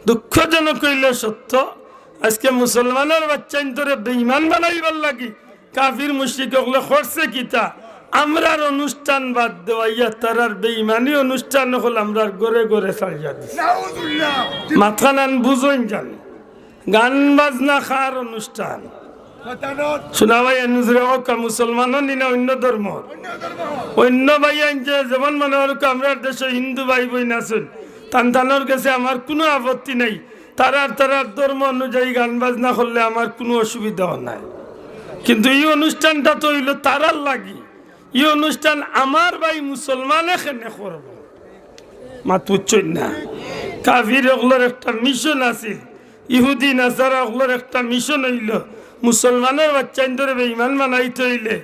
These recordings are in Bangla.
দুঃখজনক হইল সত্য, আজকে মুসলমানের বাচ্চাইন তোরে বেঈমান বানাইবার লাগি কাফির মুশরিক হলে করছে কিতা, আমরার অনুষ্ঠান বাদ দেওয়াইয়া তারার বেঈমানি অনুষ্ঠান হল আমরার ঘরে ঘরে ছাড়িয়া দিছে। মাথা নান বুঝইন জানি গান বাজনা খার অনুষ্ঠান শোনা ভাই নুজরে হক মুসলমানও নিনা অন্য ধর্ম অন্য ভাই যে যেমন মনে হল আমরার দেশে হিন্দু ভাই বোন আছেন তানতানোর কাছে আমার কোনো আপত্তি নাই, তারার ধর্ম অনুযায়ী গান বাজনা করলে আমার কোনো অসুবিধা নাই, কিন্তু এই অনুষ্ঠানটা তো হইল তারার লাগি, এই অনুষ্ঠান আমার ভাই মুসলমান এখানে করব মাত বুঝছেন না। কাফির ওগুলোর একটা মিশন আছে, ইহুদি নাসারা ওগুলোর একটা মিশন হইল মুসলমানের বাচ্চাইন ধরে বেঈমান বানাইতে হইলে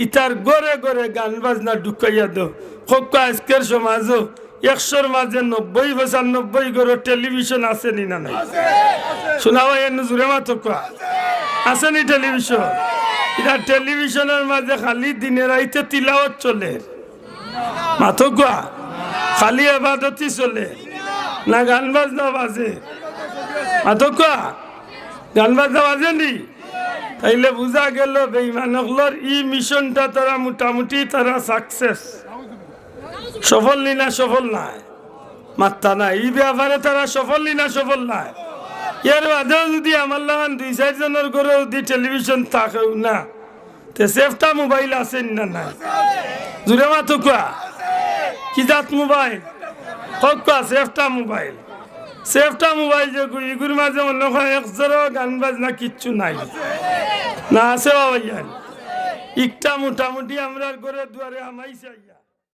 ইতার ঘরে ঘরে গান বাজনা ঢুকাইয়া দো। হোক আজকের সমাজও 100-র মাঝে 90-95 ঘরে টেলিভিশন আছে নি না নাই? শোনা ভাই জুড়ে মাতো আছে নি টেলিভিশন? এটা টেলিভিশনের মাঝে খালি দিনে রাইতে তিলাওয়াত চলে, মাতো খালি ইবাদতই চলে না গান বাজনা বাজে? মাতো গান বাজনা বাজে নি? তাইলে বুঝা গেল বেঈমানগুলোর ই মিশনটা তারা মোটামুটি তারা সাকসেস, সফল নি না সফল নাই? মাত্তা না এই ব্যাপারে তারা সফল নি না সফল নাই? এর মাঝেও যদি আমার লাগান 2-4 জনের ঘরে যদি টেলিভিশন থাকেও না, তে সেফটা মোবাইল আছে না নাই? জুড়ে মাতো কি জাত মোবাইল? সেফটা মোবাইল, সেফটা মোবাইল যে ইগুর মাঝে মনে হয় 1 গান বাজনা কিচ্ছু নাই না আছে বাবা, ইকটা মোটামুটি আমরা ঘরে দুয়ারে আমাইছে।